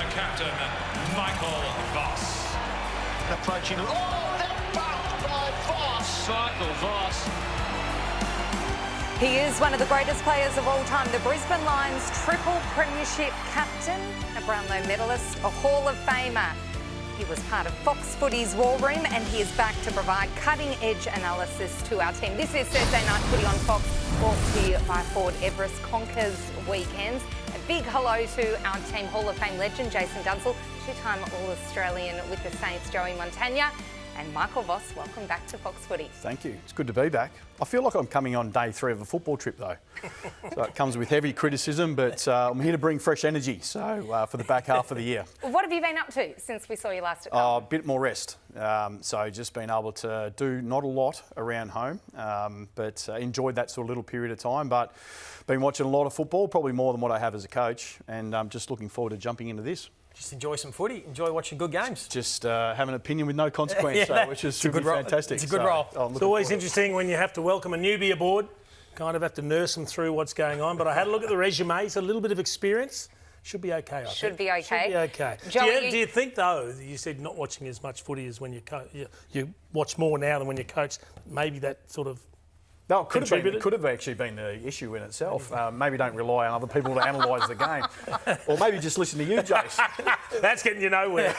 the captain, Michael Voss. Approaching, they're bumped by Voss. Michael Voss. He is one of the greatest players of all time, the Brisbane Lions triple premiership captain, a Brownlow medalist, a Hall of Famer. He was part of Fox Footy's War Room and he is back to provide cutting-edge analysis to our team. This is Thursday Night Footy on Fox, brought to you by Ford Everest Conquers Weekends. A big hello to our team Hall of Fame legend, Jason Dunsell, two-time All-Australian with the Saints, Joey Montagna, and Michael Voss. Welcome back to Fox Footy. Thank you. It's good to be back. I feel like I'm coming on day 3 of a football trip, though. So it comes with heavy criticism, but I'm here to bring fresh energy. So for the back half of the year. What have you been up to since we saw you last at A Carlton? bit more rest. So just been able to do not a lot around home, but enjoyed that sort of little period of time. But been watching a lot of football, probably more than what I have as a coach, and I'm just looking forward to jumping into this. Just enjoy some footy, enjoy watching good games. Just have an opinion with no consequence, which is fantastic. It's a good role. It's always interesting when you have to welcome a newbie aboard, kind of have to nurse them through what's going on. But I had a look at the resume, it's a little bit of experience. Should be okay, I think. Should be okay. Should be okay. Do you think, though, you said not watching as much footy as when you watch more now than when you coach, maybe that sort of... No, it could have actually been the issue in itself. Maybe don't rely on other people to analyse the game. Or maybe just listen to you, Jace. That's getting you nowhere.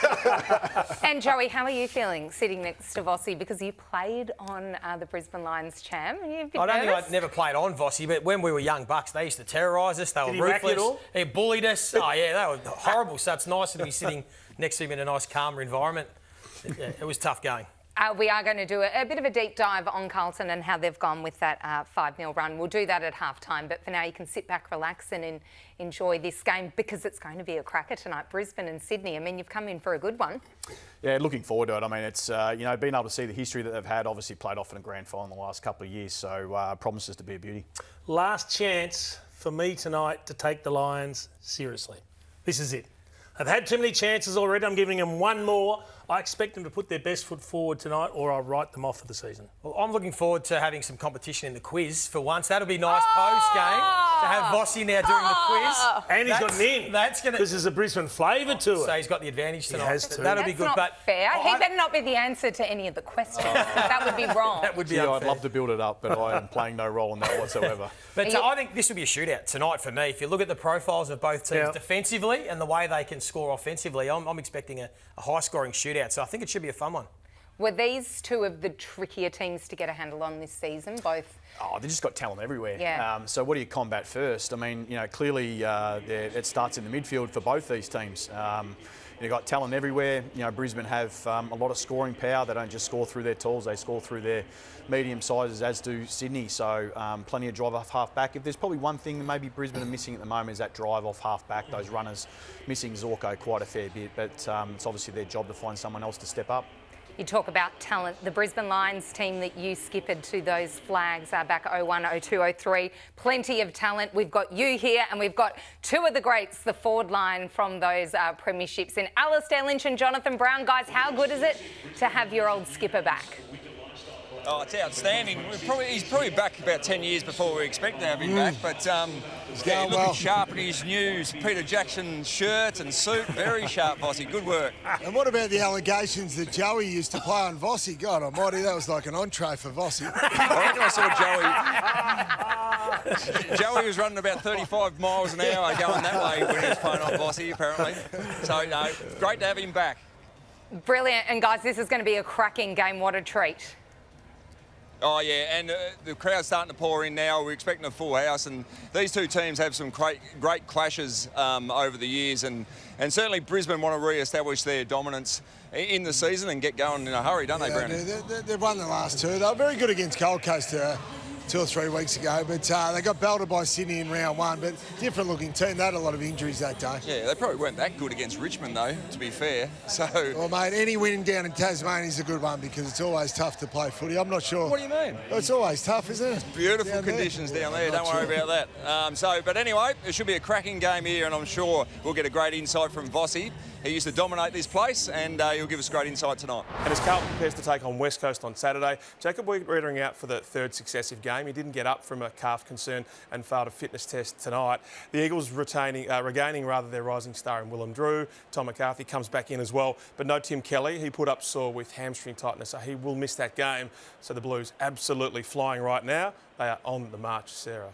And Joey, how are you feeling sitting next to Vossi? Because you played on the Brisbane Lions champ. And you've been I don't think nervous? I'd never played on Vossi, but when we were young bucks, they used to terrorise us. They were Did he whack you ruthless. at all? They bullied us. Oh, yeah, they were horrible. So it's nice to be sitting next to him in a nice, calmer environment. It was tough going. We are going to do a bit of a deep dive on Carlton and how they've gone with that 5-0 run. We'll do that at half-time, but for now you can sit back, relax and enjoy this game because it's going to be a cracker tonight. Brisbane and Sydney, I mean, you've come in for a good one. Yeah, looking forward to it. I mean, it's, being able to see the history that they've had, obviously played off in a grand final the last couple of years, so promises to be a beauty. Last chance for me tonight to take the Lions seriously. This is it. I've had too many chances already. I'm giving them one more. I expect them to put their best foot forward tonight or I'll write them off for the season. Well, I'm looking forward to having some competition in the quiz for once. That'll be nice post-game to have Vossi now doing the quiz. And he's got an in. That's going to... Because there's a Brisbane flavour to it. So he's got the advantage tonight. He has to. That'll be That's good. not but fair. He better not be the answer to any of the questions. That would be wrong. That would be Yeah, unfair. I'd love to build it up, but I am playing no role in that whatsoever. But I think this will be a shootout tonight for me. If you look at the profiles of both teams defensively and the way they can score offensively, I'm expecting a high-scoring shootout. So I think it should be a fun one. Were these two of the trickier teams to get a handle on this season, both? Oh, they've just got talent everywhere. Yeah. So what do you combat first? I mean, clearly it starts in the midfield for both these teams. You've got talent everywhere. Brisbane have a lot of scoring power. They don't just score through their tools, they score through their medium sizes, as do Sydney. So plenty of drive off half-back. If there's probably one thing that maybe Brisbane are missing at the moment is that drive off half-back, those runners. Missing Zorko quite a fair bit, but it's obviously their job to find someone else to step up. You talk about talent. The Brisbane Lions team that you skippered to those flags back 01, 02, 03. Plenty of talent. We've got you here and we've got two of the greats, the forward line from those premierships in Alistair Lynch and Jonathan Brown. Guys, how good is it to have your old skipper back? Oh, it's outstanding. He's probably back about 10 years before we expect to have him back, but looking sharp in his new Peter Jackson shirt and suit. Very sharp, Vossi. Good work. And what about the allegations that Joey used to play on Vossi? God almighty, that was like an entree for Vossi. I reckon I saw Joey. Joey was running about 35 miles an hour going that way when he was playing on Vossi, apparently. So, great to have him back. Brilliant. And guys, this is going to be a cracking game. What a treat. Oh, yeah, and the crowd's starting to pour in now. We're expecting a full house, and these two teams have some great clashes over the years, and certainly Brisbane want to re-establish their dominance in the season and get going in a hurry, don't they, Brownie? They've won the last two. They were very good against Gold Coast 2 or 3 weeks ago, but they got belted by Sydney in round 1, but different looking team. They had a lot of injuries that day. Yeah, they probably weren't that good against Richmond, though, to be fair. So, well, mate, any win down in Tasmania is a good one because it's always tough to play footy. I'm not sure. What do you mean? It's always tough, isn't it? Beautiful conditions down there. Don't worry about that. But anyway, it should be a cracking game here, and I'm sure we'll get a great insight from Vossi. He used to dominate this place, and he'll give us great insight tonight. And as Carlton prepares to take on West Coast on Saturday, Jacob Weitering out for the 3rd successive game. game. He didn't get up from a calf concern and failed a fitness test tonight. The Eagles regaining their rising star in Willem Drew. Tom McCarthy comes back in as well, but no Tim Kelly. He put up sore with hamstring tightness, so he will miss that game. So the Blues absolutely flying right now. They are on the march, Sarah.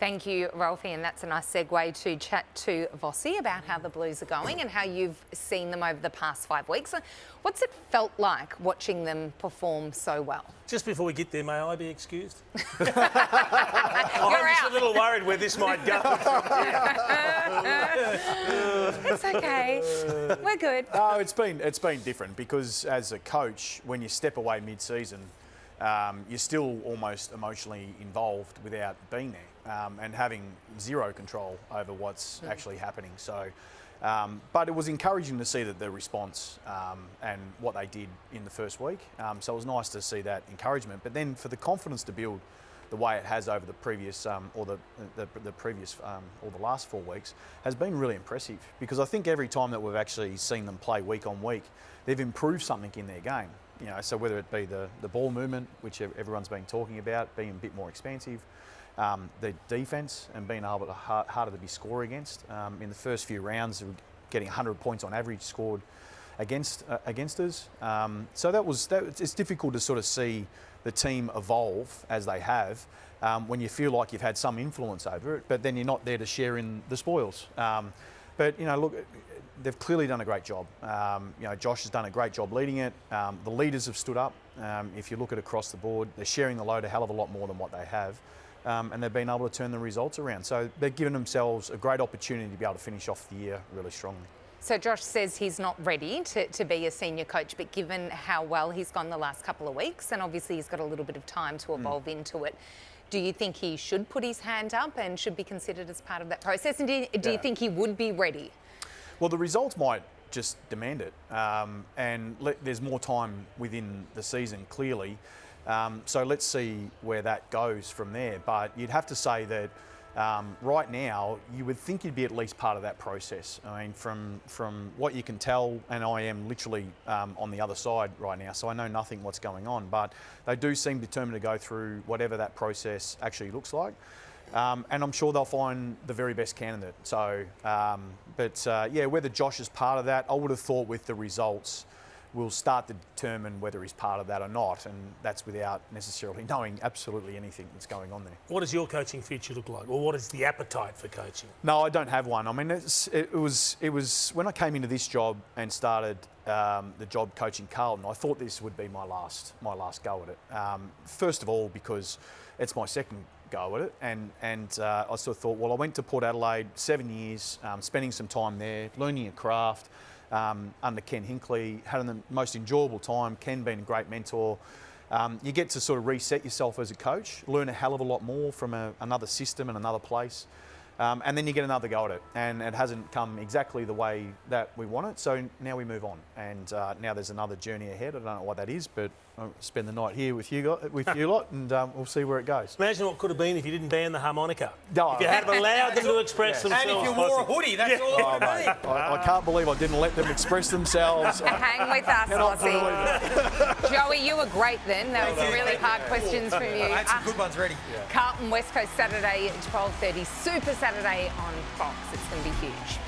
Thank you, Ralphie, and that's a nice segue to chat to Vossy about how the Blues are going and how you've seen them over the past 5 weeks. What's it felt like watching them perform so well? Just before we get there, may I be excused? You're I'm just out. a little worried where this might go. It's okay. We're good. No, it's been different because as a coach, when you step away mid-season, you're still almost emotionally involved without being there and having zero control over what's actually happening. So, but it was encouraging to see that the response and what they did in the first week. So it was nice to see that encouragement. But then for the confidence to build the way it has over the previous or the last 4 weeks has been really impressive, because I think every time that we've actually seen them play week on week, they've improved something in their game. You know, so whether it be the ball movement, which everyone's been talking about, being a bit more expansive, the defence and being able to harder to be scored against. In the first few rounds, we were getting 100 points on average scored against us. So it's difficult to sort of see the team evolve as they have when you feel like you've had some influence over it, but then you're not there to share in the spoils. But you know, look, they've clearly done a great job. You know, Josh has done a great job leading it. The leaders have stood up. If you look at across the board, they're sharing the load a hell of a lot more than what they have. And they've been able to turn the results around. So they've given themselves a great opportunity to be able to finish off the year really strongly. So Josh says he's not ready to be a senior coach, but given how well he's gone the last couple of weeks, and obviously he's got a little bit of time to evolve into it, do you think he should put his hand up and should be considered as part of that process? And do you think he would be ready? Well, the results might just demand it. There's more time within the season, clearly. So let's see where that goes from there. But you'd have to say that right now, you would think you'd be at least part of that process. I mean, from what you can tell, and I am literally on the other side right now, so I know nothing what's going on, but they do seem determined to go through whatever that process actually looks like. And I'm sure they'll find the very best candidate. So, yeah, whether Josh is part of that, I would have thought with the results, we'll start to determine whether he's part of that or not, and that's without necessarily knowing absolutely anything that's going on there. What does your coaching future look like, or what is the appetite for coaching? No, I don't have one. I mean, it was when I came into this job and started the job coaching Carlton, I thought this would be my last go at it. First of all, because it's my second go at it, and I sort of thought, well, I went to Port Adelaide 7 years, spending some time there, learning a craft. Under Ken Hinkley, had the most enjoyable time. Ken being a great mentor. You get to sort of reset yourself as a coach, learn a hell of a lot more from another system and another place. And then you get another go at it. And it hasn't come exactly the way that we want it. So now we move on. And now there's another journey ahead. I don't know what that is, but I'll spend the night here with you lot, and we'll see where it goes. Imagine what could have been if you didn't ban the harmonica. No, if you had allowed them to express themselves. And if you wore a hoodie, that's all it would have been. I can't believe I didn't let them express themselves. Hang with us, Aussie. Joey, you were great then. That was some really hard questions from you. I had some good ones ready. Carlton West Coast Saturday at 12:30. Super Saturday on Fox. It's going to be huge.